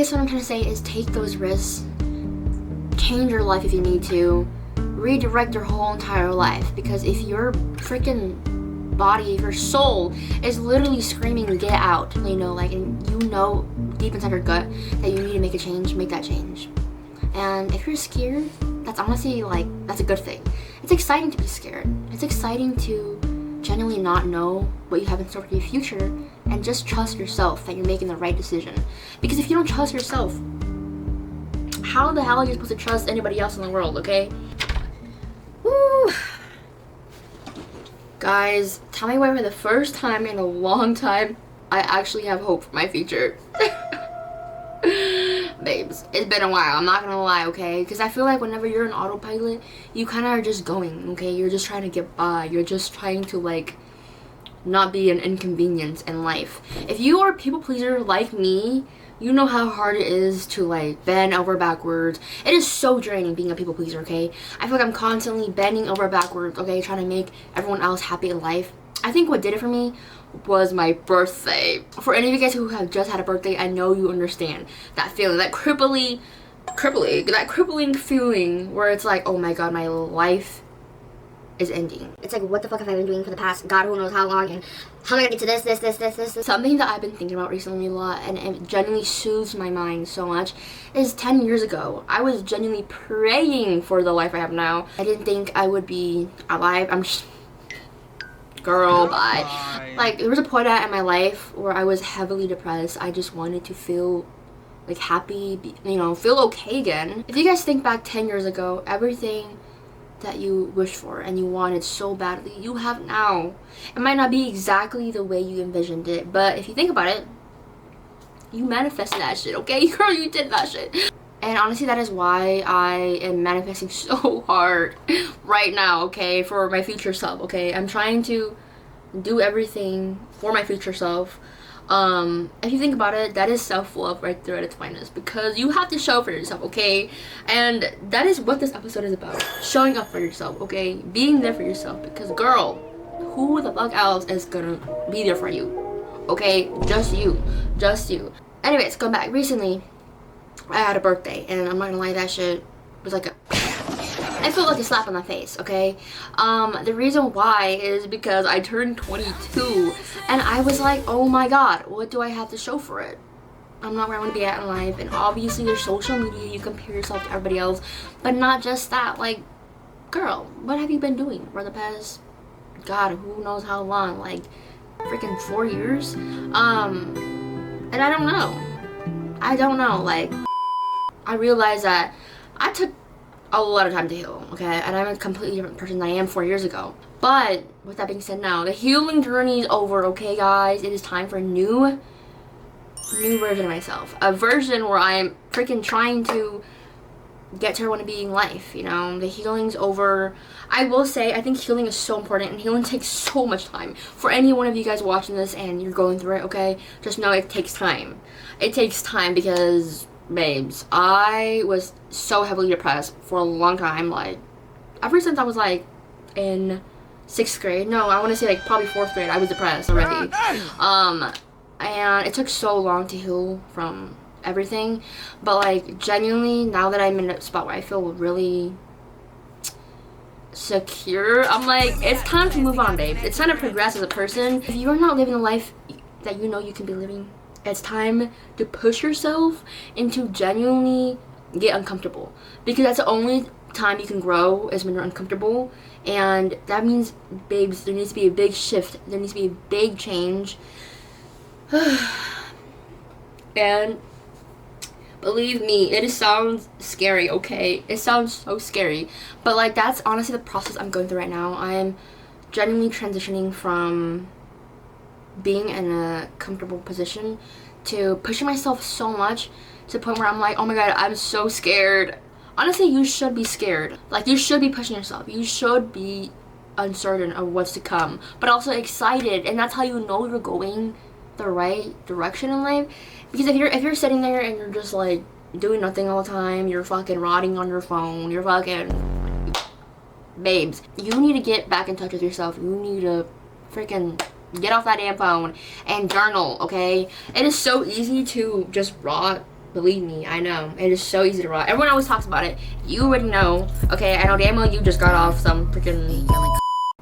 guess what I'm trying to say is take those risks, change your life if you need to, redirect your whole entire life. Because if your freaking body, if your soul is literally screaming get out, you know, like, and you know deep inside your gut that you need to make a change, make that change. And if you're scared, that's honestly, like, that's a good thing. It's exciting to be scared. It's exciting to genuinely not know what you have in store for your future, and just trust yourself that you're making the right decision. Because if you don't trust yourself, how the hell are you supposed to trust anybody else in the world, okay? Woo! Guys, tell me why for the first time in a long time, I actually have hope for my future. Babes, it's been a while, I'm not gonna lie, okay? Because I feel like whenever you're an autopilot, you kind of are just going, okay? You're just trying to get by. You're just trying to, like, not be an inconvenience in life. If you are a people pleaser like me, you know how hard it is to, like, bend over backwards. It is so draining being a people pleaser, okay? I feel like I'm constantly bending over backwards, okay? Trying to make everyone else happy in life. I think what did it for me was my birthday. For any of you guys who have just had a birthday, I know you understand that feeling, that crippling feeling where it's like, oh my god, my life is ending. It's like, what the fuck have I been doing for the past god who knows how long, and how am I gonna get to this? Something that I've been thinking about recently a lot, and it genuinely soothes my mind so much, is 10 years ago, I was genuinely praying for the life I have now. I didn't think I would be alive. I'm just... Girl, bye. Like, there was a point in my life where I was heavily depressed. I just wanted to feel, like, happy, you know, feel okay again. If you guys think back 10 years ago, everything that you wished for and you wanted so badly, you have now. It might not be exactly the way you envisioned it, but if you think about it, you manifested that shit, okay? Girl, you did that shit. And honestly, that is why I am manifesting so hard right now, okay, for my future self, okay? I'm trying to do everything for my future self. If you think about it, that is self-love right there at its finest, because you have to show up for yourself, okay? And that is what this episode is about. Showing up for yourself, okay? Being there for yourself, because girl, who the fuck else is gonna be there for you? Okay? Just you. Just you. Anyways, going back. Recently, I had a birthday, and I'm not gonna lie, that shit was like I felt like a slap on the face, okay? The reason why is because I turned 22, and I was like, oh my god, what do I have to show for it? I'm not where I want to be at in life, and obviously there's social media, you compare yourself to everybody else, but not just that. Like, girl, what have you been doing for the past, god, who knows how long, like, freaking 4 years? And I don't know, like, I realized that I took a lot of time to heal, okay? And I'm a completely different person than I am 4 years ago. But with that being said, now the healing journey is over, okay, guys? It is time for a new version of myself. A version where I'm freaking trying to get to where I want to be in life, you know? The healing's over. I will say, I think healing is so important, and healing takes so much time. For any one of you guys watching this and you're going through it, okay? Just know it takes time. It takes time because... babes, I was so heavily depressed for a long time, like, ever since I was, like, in 6th grade. No, I want to say, like, probably 4th grade, I was depressed already. And it took so long to heal from everything, but, like, genuinely, now that I'm in a spot where I feel really secure, I'm like, it's time to move on, babe. It's time to progress as a person. If you're not living the life that you know you can be living, it's time to push yourself into genuinely get uncomfortable, because that's the only time you can grow is when you're uncomfortable. And that means, babes, there needs to be a big shift, there needs to be a big change. And believe me, it sounds scary, okay? It sounds so scary, but like, that's honestly the process I'm going through right now. I'm genuinely transitioning from being in a comfortable position to pushing myself so much to the point where I'm like, oh my god, I'm so scared. Honestly, you should be scared. Like, you should be pushing yourself. You should be uncertain of what's to come, but also excited, and that's how you know you're going the right direction in life. Because if you're sitting there and you're just like doing nothing all the time, you're fucking rotting on your phone, you're fucking... babes, you need to get back in touch with yourself. You need to freaking get off that damn phone and journal, okay? It is so easy to just rot Believe me, I know. It is so easy to rot. Everyone always talks about it. You already know. Okay, I know damn well you just got off some freaking...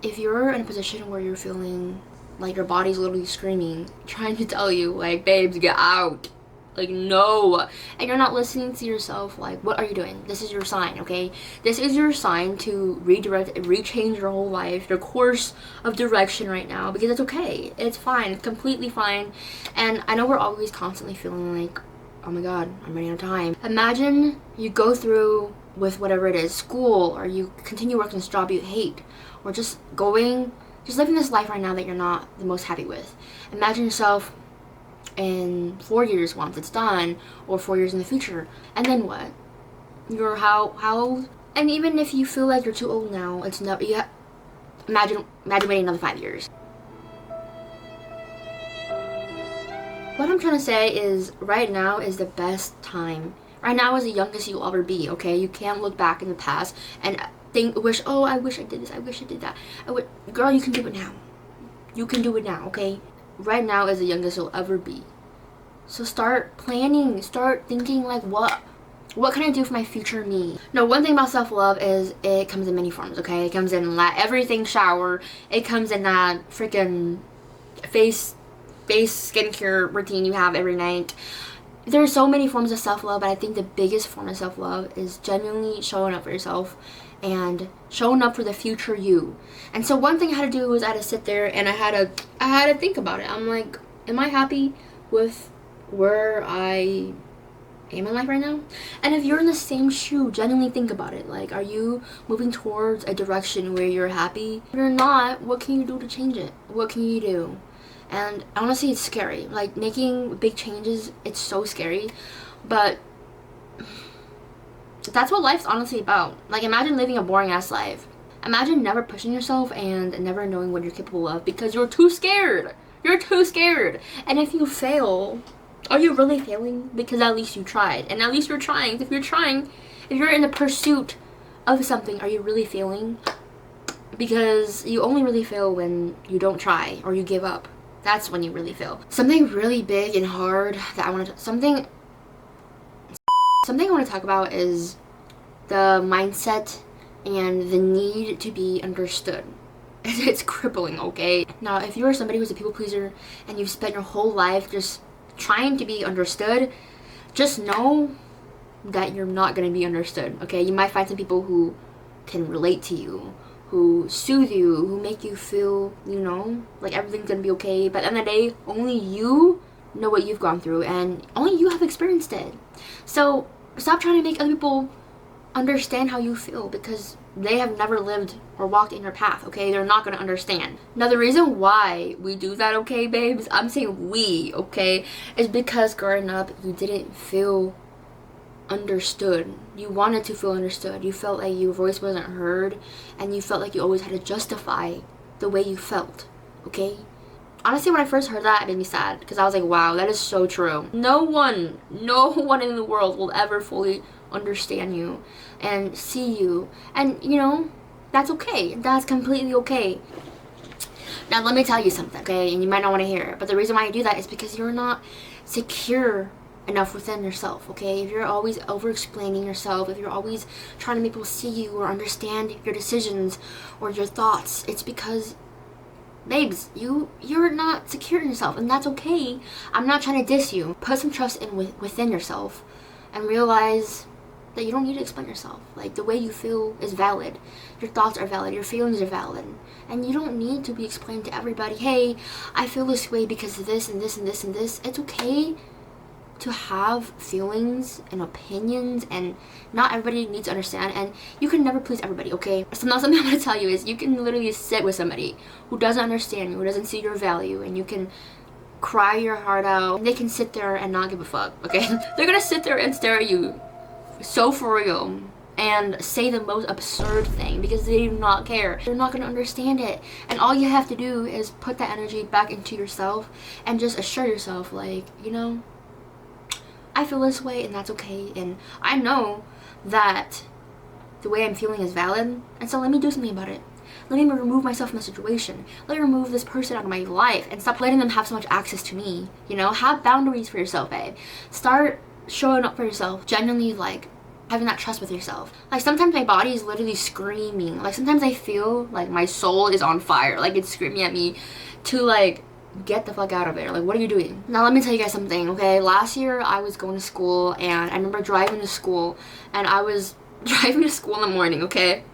If you're in a position where you're feeling like your body's literally screaming, trying to tell you, like, babes, get out. Like, no. And you're not listening to yourself, like, what are you doing? This is your sign, okay? This is your sign to rechange your whole life, your course of direction right now, because it's okay. It's fine. It's completely fine. And I know we're always constantly feeling like, oh my god, I'm running out of time. Imagine you go through with whatever it is, school, or you continue working this job you hate, or just living this life right now that you're not the most happy with. Imagine yourself in 4 years once it's done, or 4 years in the future, and then what? You're how old? And even if you feel like you're too old now, it's not. Imagine waiting another 5 years. What I'm trying to say is, right now is the best time. Right now is the youngest you'll ever be, okay? You can't look back in the past and wish, oh, I wish I did this, I wish I did that. Girl, you can do it now. You can do it now, okay? Right now is the youngest you'll ever be. So start planning, start thinking like, what can I do for my future me? No, one thing about self-love is it comes in many forms, okay? It comes in that everything shower. It comes in that freaking face skincare routine you have every night. There are so many forms of self-love, but I think the biggest form of self-love is genuinely showing up for yourself and showing up for the future you. And so one thing I had to do was I had to sit there and I had to think about it. I'm like, am I happy with where I am in life right now? And if you're in the same shoe, genuinely think about it. Like, are you moving towards a direction where you're happy? If you're not, what can you do to change it? What can you do? And honestly, it's scary. Like, making big changes, it's so scary. But that's what life's honestly about. Like, imagine living a boring ass life. Imagine never pushing yourself and never knowing what you're capable of because you're too scared. You're too scared. And if you fail, are you really failing? Because at least you tried. And at least you're trying. If you're in the pursuit of something, are you really failing? Because you only really fail when you don't try or you give up. That's when you really fail. Something really big and hard that I want to... Something I want to talk about is the mindset and the need to be understood. It's crippling, okay? Now, if you're somebody who's a people pleaser and you've spent your whole life just trying to be understood, just know that you're not going to be understood, okay? You might find some people who can relate to you, who soothe you, who make you feel, you know, like everything's gonna be okay. But at the end of the day, only you know what you've gone through and only you have experienced it. So stop trying to make other people understand how you feel because they have never lived or walked in your path, okay? They're not gonna understand. Now, the reason why we do that, okay, babes, I'm saying we, okay, is because growing up, you didn't feel understood. You wanted to feel understood. You felt like your voice wasn't heard and you felt like you always had to justify the way you felt, okay? Honestly, when I first heard that, it made me sad because I was like, wow, that is so true. No one in the world will ever fully understand you and see you, and you know, that's okay. That's completely okay. Now, let me tell you something, okay? And you might not want to hear it, but the reason why I do that is because you're not secure enough within yourself, okay? If you're always over-explaining yourself, if you're always trying to make people see you or understand your decisions or your thoughts, it's because, babes, you're not secure in yourself, and that's okay. I'm not trying to diss you. Put some trust in within yourself and realize that you don't need to explain yourself. Like, the way you feel is valid. Your thoughts are valid. Your feelings are valid. And you don't need to be explained to everybody, hey, I feel this way because of this and this and this and this. It's okay to have feelings and opinions, and not everybody needs to understand, and you can never please everybody, okay? So now something I'm going to tell you is you can literally sit with somebody who doesn't understand you, who doesn't see your value, and you can cry your heart out, and they can sit there and not give a fuck, okay? They're going to sit there and stare at you so for real and say the most absurd thing because they do not care. They're not going to understand it, and all you have to do is put that energy back into yourself and just assure yourself, like, you know, I feel this way and that's okay, and I know that the way I'm feeling is valid, and so let me do something about it. Let me remove myself from the situation. Let me remove this person out of my life and stop letting them have so much access to me. You know, have boundaries for yourself, babe. Start showing up for yourself, genuinely like having that trust with yourself. Like sometimes my body is literally screaming. Like sometimes I feel like my soul is on fire. Like it's screaming at me to like get the fuck out of there. Like, what are you doing? Now let me tell you guys something, okay? Last year I was going to school, and I remember driving to school, and I was driving to school in the morning, okay?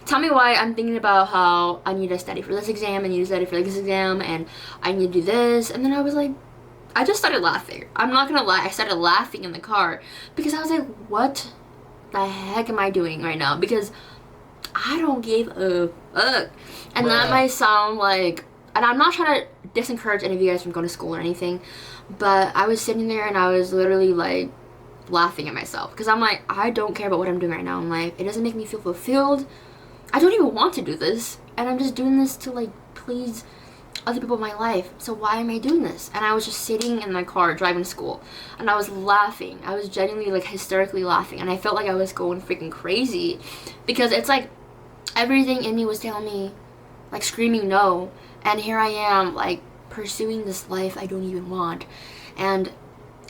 Tell me why I'm thinking about how I need to study for this exam, I need to study for this exam, and I need to do this, and then I was like, I just started laughing. I'm not gonna lie, I started laughing in the car because I was like, what the heck am I doing right now? Because I don't give a fuck. And that might sound like, and I'm not trying to disencourage any of you guys from going to school or anything, but I was sitting there and I was literally like laughing at myself because I'm like, I don't care about what I'm doing right now in life. It doesn't make me feel fulfilled. I don't even want to do this, and I'm just doing this to like please other people in my life. So why am I doing this? And I was just sitting in my car driving to school, and I was laughing. I was genuinely like hysterically laughing, and I felt like I was going freaking crazy because it's like everything in me was telling me, like screaming no, and here I am like pursuing this life I don't even want. And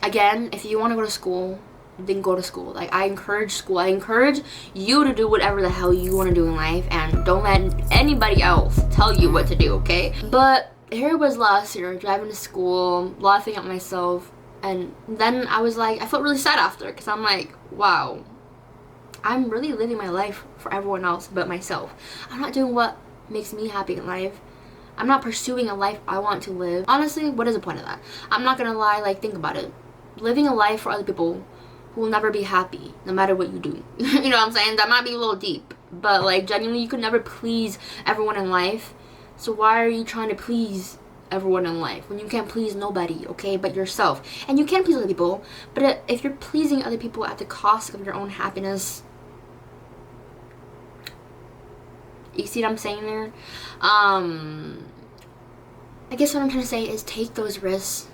again, if you want to go to school, then go to school. Like, I encourage school. I encourage you to do whatever the hell you want to do in life, and don't let anybody else tell you what to do, okay? But here it was last year, driving to school, laughing at myself, and then I was like, I felt really sad after, because I'm like, wow, I'm really living my life for everyone else but myself. I'm not doing what makes me happy in life. I'm not pursuing a life I want to live. Honestly, what is the point of that? I'm not gonna lie, like, think about it. Living a life for other people who will never be happy, no matter what you do. You know what I'm saying? That might be a little deep, but like, genuinely, you could never please everyone in life. So why are you trying to please everyone in life when you can't please nobody, okay, but yourself? And you can please other people, but if you're pleasing other people at the cost of your own happiness, you see what I'm saying there? I guess what I'm trying to say is take those risks,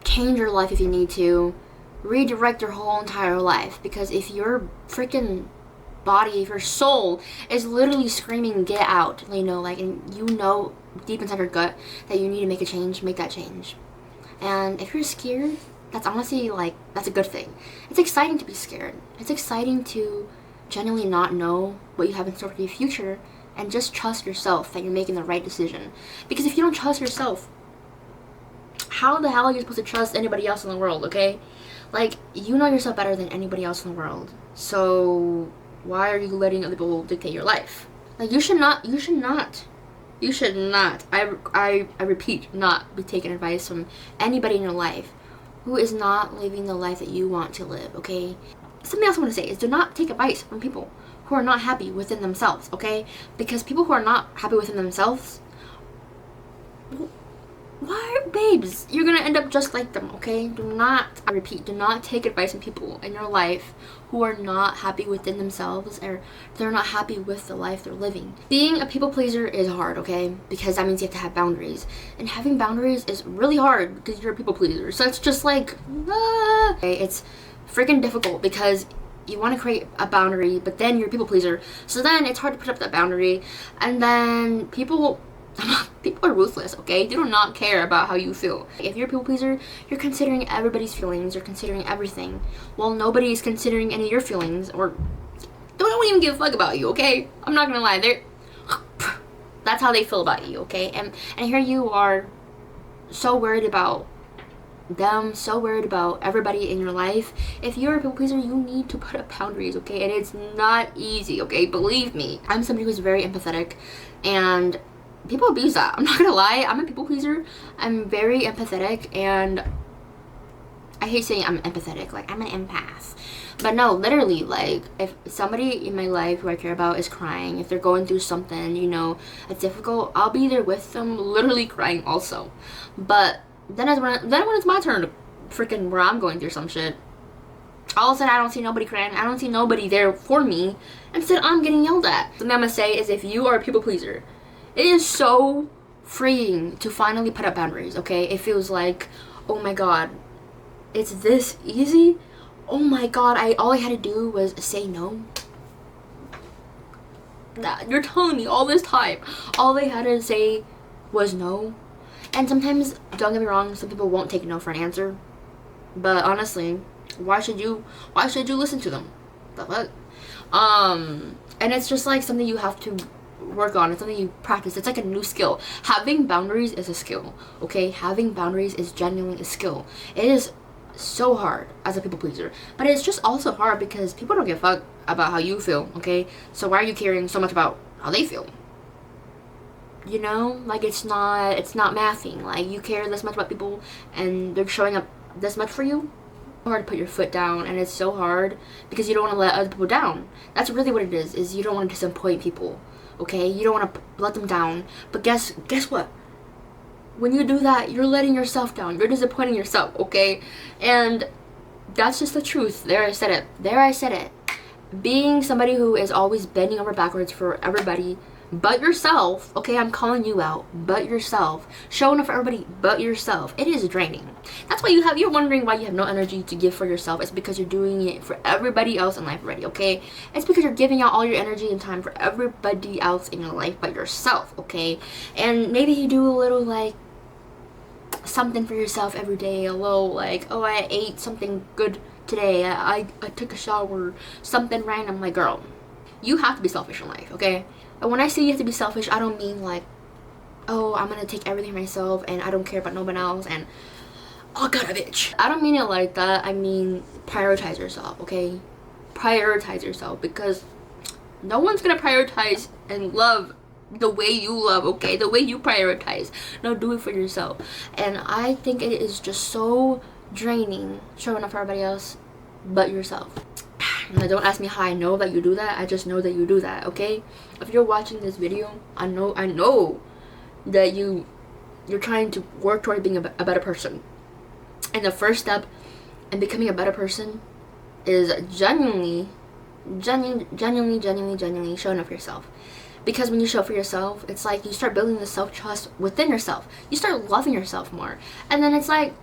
change your life if you need to, redirect your whole entire life, because if your freaking body, if your soul is literally screaming get out, you know, like, and you know deep inside your gut that you need to make a change, make that change. And if you're scared, that's honestly like, that's a good thing. It's exciting to be scared. It's exciting to genuinely not know what you have in store for your future, and just trust yourself that you're making the right decision. Because if you don't trust yourself, how the hell are you supposed to trust anybody else in the world, okay? Like, you know yourself better than anybody else in the world. So why are you letting other people dictate your life? Like, you should not, I repeat, not be taking advice from anybody in your life who is not living the life that you want to live, okay? Something else I want to say is, do not take advice from people who are not happy within themselves, okay? Because people who are not happy within themselves, why, babes, you're gonna end up just like them, okay? Do not, I repeat, do not take advice from people in your life who are not happy within themselves, or they're not happy with the life they're living. Being a people pleaser is hard, okay? Because that means you have to have boundaries. And having boundaries is really hard because you're a people pleaser. So it's just like, okay, it's freaking difficult because you want to create a boundary, but then you're a people pleaser. So then it's hard to put up that boundary. And then people are ruthless, okay? They do not care about how you feel. If you're a people pleaser, you're considering everybody's feelings, you're considering everything, while nobody is considering any of your feelings, or don't even give a fuck about you, okay? I'm not gonna lie, that's how they feel about you, okay? And here you are, so worried about them, so worried about everybody in your life. If you're a people pleaser, you need to put up boundaries, okay? And it's not easy, okay? Believe me. I'm somebody who's very empathetic, and people abuse that. I'm not gonna lie, I'm a people pleaser. I'm very empathetic, and I hate saying I'm empathetic, like I'm an empath. But no, literally, like, if somebody in my life who I care about is crying, if they're going through something, you know, it's difficult, I'll be there with them, literally crying also. But then when it's my turn to freaking, where I'm going through some shit, all of a sudden I don't see nobody crying, I don't see nobody there for me. Instead, I'm getting yelled at. Something I'm gonna say is, if you are a people pleaser, it is so freeing to finally put up boundaries, okay? It feels like, oh my god, it's this easy? Oh my god, all I had to do was say no? You're telling me all this time, all they had to say was no? And sometimes, don't get me wrong, some people won't take no for an answer. But honestly, Why should you listen to them? The fuck? And it's just like something you have to work on. It's something you practice. It's like a new skill. Having boundaries is a skill, okay? Having boundaries is genuinely a skill. It is so hard as a people pleaser, but it's just also hard because people don't give a fuck about how you feel, okay? So why are you caring so much about how they feel? You know, like it's not mathing. Like, you care this much about people and they're showing up this much for you. Hard to put your foot down, and it's so hard because you don't want to let other people down. That's really what it is you don't want to disappoint people, okay? You don't want to let them down. But guess what? When you do that, you're letting yourself down. You're disappointing yourself, okay? And that's just the truth. There, I said it. Being somebody who is always bending over backwards for everybody but yourself, okay? I'm calling you out, but yourself. Showing up for everybody but yourself. It is draining. That's why you're wondering why you have no energy to give for yourself. It's because you're doing it for everybody else in life already, okay? It's because you're giving out all your energy and time for everybody else in your life but yourself, okay? And maybe you do a little, like, something for yourself every day. A little, like, oh, I ate something good today. I took a shower. Something random. Like, girl, you have to be selfish in life, okay? And when I say you have to be selfish, I don't mean like, oh, I'm gonna take everything myself and I don't care about no one else and oh god, a bitch. I don't mean it like that. I mean prioritize yourself, okay? Prioritize yourself, because no one's gonna prioritize and love the way you love, okay? The way you prioritize. No, do it for yourself. And I think it is just so draining showing up for everybody else but yourself. Now, don't ask me how I know that you do that. I just know that you do that, okay? If you're watching this video, I know that you're trying to work toward being a better person. And the first step in becoming a better person is genuinely showing up for yourself. Because when you show up for yourself, it's like you start building the self-trust within yourself. You start loving yourself more. And then it's like,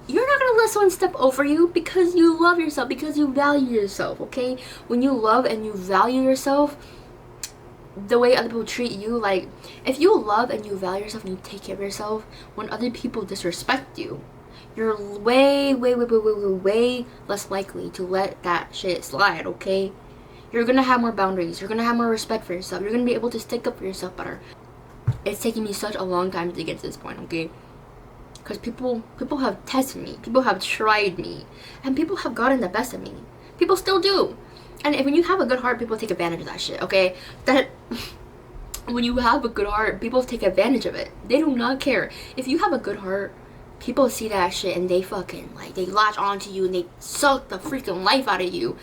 you're not gonna let someone step over you because you love yourself, because you value yourself, okay? When you love and you value yourself, the way other people treat you, like, if you love and you value yourself and you take care of yourself, when other people disrespect you, you're way less likely to let that shit slide, okay? You're gonna have more boundaries. You're gonna have more respect for yourself. You're gonna be able to stick up for yourself better. It's taken me such a long time to get to this point, okay? Because people have tested me. People have tried me. And people have gotten the best of me. People still do. And when you have a good heart, people take advantage of that shit, okay? That when you have a good heart, people take advantage of it. They do not care. If you have a good heart, people see that shit and they fucking, like, they latch onto you and they suck the freaking life out of you.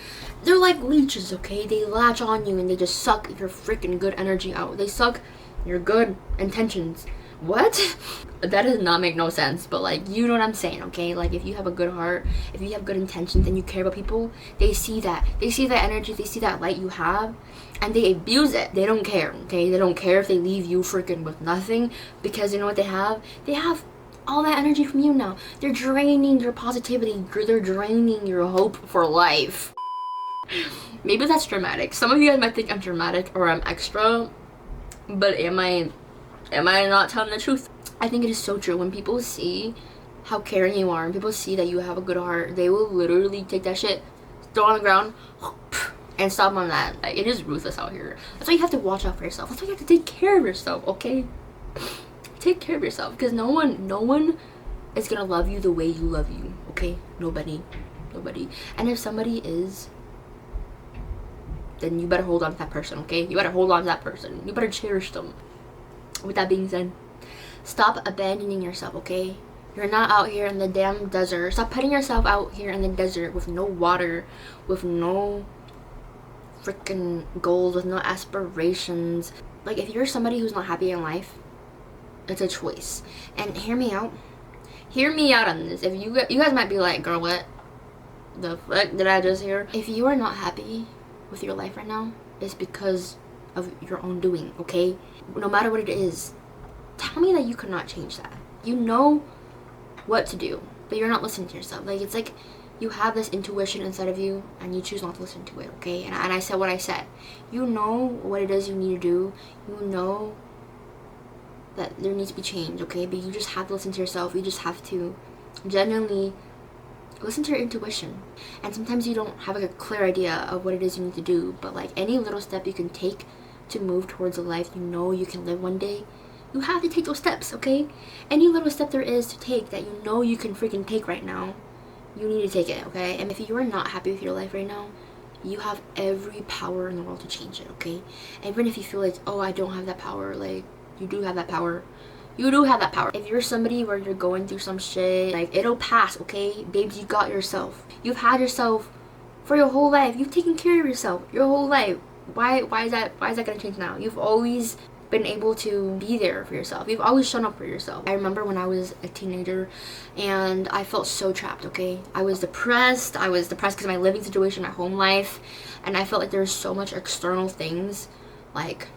They're like leeches, okay? They latch on you and they just suck your freaking good energy out. They suck your good intentions. What? That does not make no sense, but like, you know what I'm saying, okay? Like, if you have a good heart, if you have good intentions and you care about people, they see that energy, they see that light you have, and they abuse it. They don't care, okay? They don't care if they leave you freaking with nothing, because you know what they have all that energy from you now. They're draining your positivity. They're draining your hope for life. Maybe that's dramatic. Some of you guys might think I'm dramatic or I'm extra, but am I not telling the truth? I think it is so true. When people see how caring you are and people see that you have a good heart, they will literally take that shit, throw it on the ground, and stop on that. Like, it is ruthless out here. That's why you have to watch out for yourself. That's why you have to take care of yourself, okay? Take care of yourself, because no one is gonna love you the way you love you, okay? Nobody. And if somebody is, then you better hold on to that person, okay? You better hold on to that person. You better cherish them. With that being said, stop abandoning yourself, okay? You're not out here in the damn desert. Stop putting yourself out here in the desert with no water, with no freaking goals, with no aspirations. Like, if you're somebody who's not happy in life, it's a choice. And hear me out on this. If you guys might be like, girl, what the fuck did I just hear? If you are not happy with your life right now, it's because of your own doing, okay? No matter what it is, tell me that you cannot change that. You know what to do, but you're not listening to yourself. Like, it's like you have this intuition inside of you and you choose not to listen to it, okay? And I said what I said. You know what it is you need to do. You know that there needs to be change, okay? But you just have to listen to yourself. You just have to genuinely listen to your intuition. And sometimes you don't have like a clear idea of what it is you need to do, but like any little step you can take to move towards a life you know you can live one day, you have to take those steps, okay? Any little step there is to take that you know you can freaking take right now, you need to take it, okay? And if you are not happy with your life right now, you have every power in the world to change it, okay? And even if you feel like, oh, I don't have that power, like, you do have that power. You do have that power. If you're somebody where you're going through some shit, like, it'll pass, okay? Babes, you got yourself. You've had yourself for your whole life. You've taken care of yourself your whole life. Why is that gonna change now? You've always been able to be there for yourself. You've always shown up for yourself. I remember when I was a teenager and I felt so trapped, okay? I was depressed because of my living situation, my home life, and I felt like there was so much external things, like,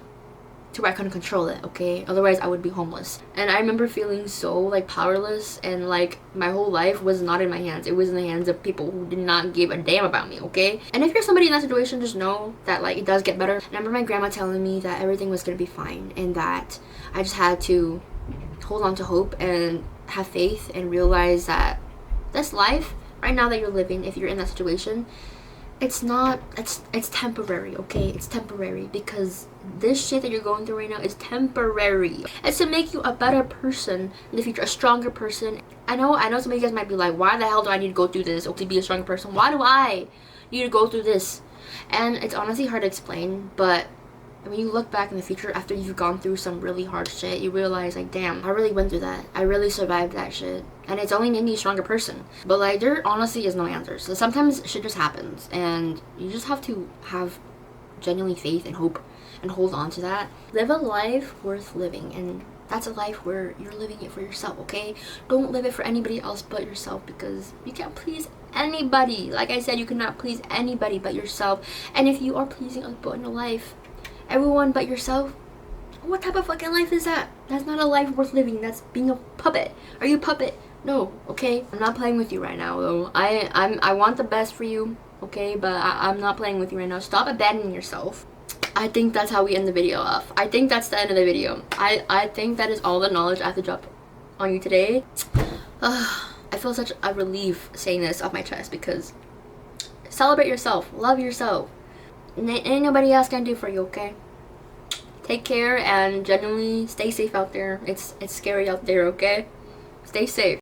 to where I couldn't control it, okay? Otherwise I would be homeless. And I remember feeling so like powerless, and like my whole life was not in my hands. It was in the hands of people who did not give a damn about me, okay? And if you're somebody in that situation, just know that like it does get better. I remember my grandma telling me that everything was gonna be fine and that I just had to hold on to hope and have faith and realize that this life right now that you're living, if you're in that situation, it's temporary, okay? It's temporary, because this shit that you're going through right now is temporary. It's to make you a better person in the future, a stronger person. I know some of you guys might be like, why the hell do I need to go through this to be a stronger person? Why do I need to go through this? And it's honestly hard to explain, but when you look back in the future after you've gone through some really hard shit, you realize like, damn, I really went through that. I really survived that shit. And it's only made me a stronger person. But like, there honestly is no answers. So sometimes shit just happens and you just have to have genuinely faith and hope and hold on to that. Live a life worth living, and that's a life where you're living it for yourself, okay? Don't live it for anybody else but yourself, because you can't please anybody. Like I said, you cannot please anybody but yourself. And if you are pleasing other people in your life, everyone but yourself, what type of fucking life is that? That's not a life worth living. That's being a puppet. Are you a puppet? No, okay? I'm not playing with you right now, though. I want the best for you, okay? But I'm not playing with you right now. Stop abandoning yourself. I think that's how we end the video off. I think that's the end of the video. I think that is all the knowledge I have to drop on you today. I feel such a relief saying this off my chest, because celebrate yourself. Love yourself. Ain't nobody else gonna do for you, okay? Take care and genuinely stay safe out there. It's scary out there, okay? Stay safe.